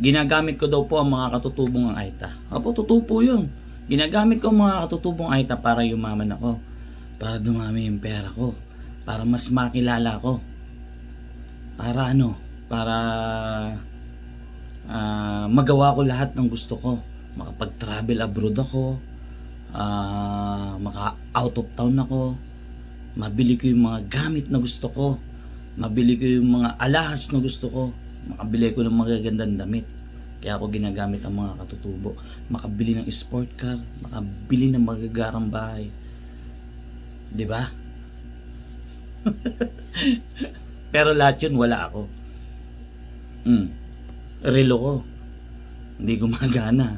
Ginagamit ko daw po ang mga katutubong ang Aita. Apo, totoo po yun. Ginagamit ko ang mga katutubong Aita para yumaman ako. Para dumami yung pera ko. Para mas makilala ko. Para ano? Para magawa ko lahat ng gusto ko. Makapag-travel abroad ako. Maka-out of town ako. Mabili ko yung mga gamit na gusto ko. Mabili ko yung mga alahas na gusto ko. Makabili ko ng magagandang damit. Kaya ako ginagamit ang mga katutubo. Makabili ng sport car, makabili ng magagarang bahay. 'Di ba? Pero lahat 'yun wala ako. Relo ko. Hindi gumagana.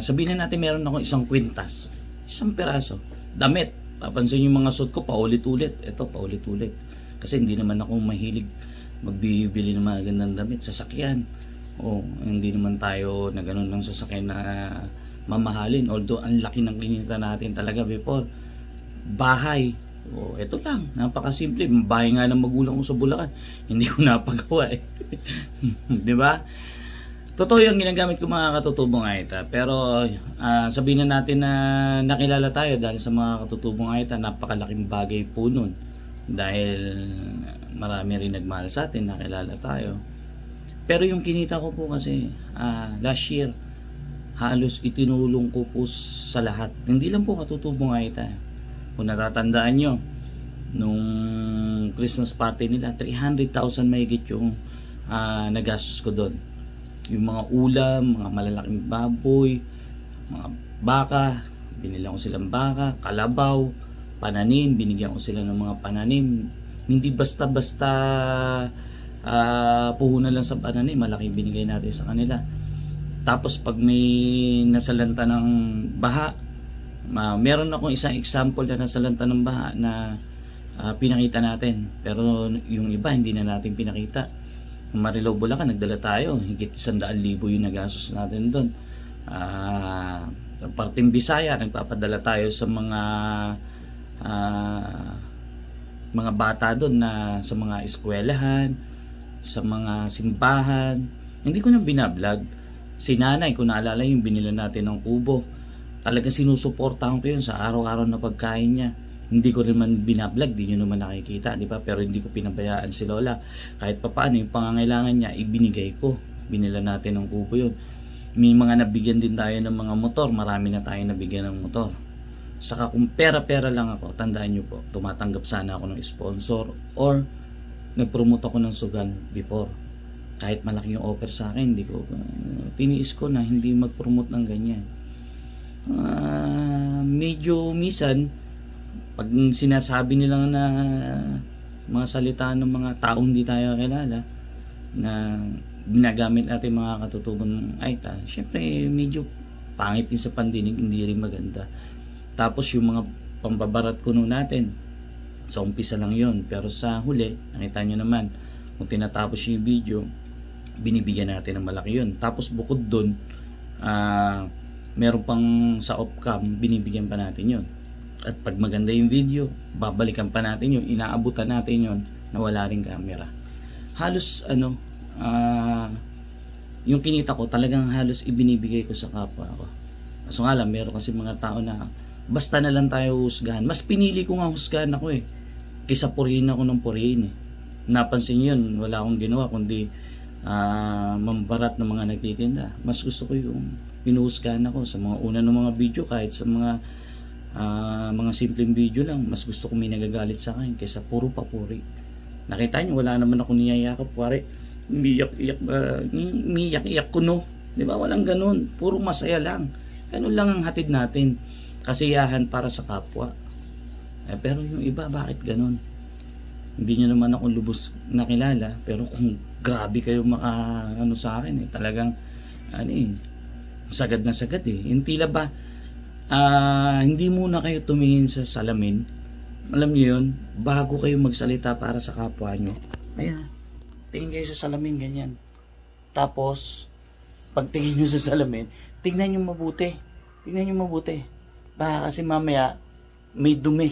Sabihin na natin meron ako isang kwintas. Isang peraso. Damit. Papansin yung mga suot ko paulit-ulit. Ito paulit-ulit. Kasi hindi naman ako mahilig magbibili ng mga gandang damit. Sasakyan. Hindi naman tayo na ganun ng sasakyan na mamahalin. Although ang laki ng kinita natin talaga before. Bahay. Ito lang. Napakasimple. Bahay nga ng magulang ko sa Bulacan. Hindi ko napagawa eh. Diba? Totoo yung ginagamit ko mga katutubong Aita. Pero sabihin na natin na nakilala tayo dahil sa mga katutubong Aita. Napakalaking bagay po nun. Dahil marami rin nagmahal sa atin, nakilala tayo. Pero yung kinita ko po kasi last year, halos itinulong ko po sa lahat. Hindi lang po katutubong Aita. Kung natatandaan nyo, nung Christmas party nila, 300,000 mahigit yung nagastos ko doon. Yung mga ulam, mga malalaking baboy, mga baka, binilang ko silang baka, kalabaw, pananim, binigyan ko sila ng mga pananim. Hindi basta-basta puhunan lang sa pananim, malaking binigay natin sa kanila. Tapos pag may nasalanta ng baha, meron akong isang example na nasalanta ng baha na pinakita natin. Pero yung iba hindi na natin pinakita. Marilao, Bulacan, nagdala tayo higit 100,000 yung nagastos natin doon. Parting Bisaya, nagpapadala tayo sa mga bata doon na sa mga eskwelahan, sa mga simbahan. Hindi ko na binablog. Si nanay, kung naalala yung binila natin ng kubo, talagang sinusuportahan ko yun sa araw-araw na pagkain niya. Hindi ko rin man binablog, di nyo naman nakikita, di ba? Pero hindi ko pinabayaan si Lola. Kahit pa paano, yung pangangailangan niya, ibinigay ko. Binila natin ng kubo yun. May mga nabigyan din tayo ng mga motor. Marami na tayo nabigyan ng motor. Saka kung pera-pera lang ako, tandaan nyo po, tumatanggap sana ako ng sponsor or nagpromote ako ng sugan before. Kahit malaki yung offer sa akin, hindi ko, tiniis ko na hindi mag-promote ng ganyan. Medyo misan, pag sinasabi nilang na mga salita ng mga taong hindi tayo kilala na ginagamit natin mga katutubong Aita, syempre medyo pangit din sa pandinig, hindi rin maganda. Tapos yung mga pambabarat kuno natin, sa umpisa lang yon, pero sa huli, nakita nyo naman, kung tinatapos yung video, binibigyan natin ng malaki yun. Tapos bukod dun, meron pang sa off-cam, binibigyan pa natin yun. At pag maganda yung video, babalikan pa natin yun, inaabutan natin yun na wala ring camera. Halos yung kinita ko talagang halos ibinibigay ko sa kapwa ko. Kaso nga lang, meron kasi mga tao na basta na lang tayo husgahan. Mas pinili ko nga husgahan ako eh, kaysa purihin ako ng purihin eh. Napansin yun, wala akong ginawa kundi mambarat ng mga nagtitinda. Mas gusto ko yung pinuhusgahan ako sa mga una ng mga video, kahit sa mga simpleng video lang, mas gusto ko may nagagalit sa akin kaysa puro papuri. Nakita nyo, wala naman ako niyayakap, pare. Umiyak-iyak ko, no? Diba? Walang ganun. Puro masaya lang. Ganun lang ang hatid natin. Kasiyahan para sa kapwa. Pero yung iba, bakit ganun? Hindi nyo naman ako lubos nakilala, pero kung grabe kayo sa akin eh, talagang sagad na sagad eh. Yung tila ba hindi muna kayo tumingin sa salamin, alam niyo yun, bago kayo magsalita para sa kapwa nyo. Ayan, tingin kayo sa salamin ganyan. Tapos pag tingin nyo sa salamin, tingnan nyo mabuti. Baka kasi mamaya may dumi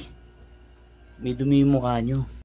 yung mukha nyo.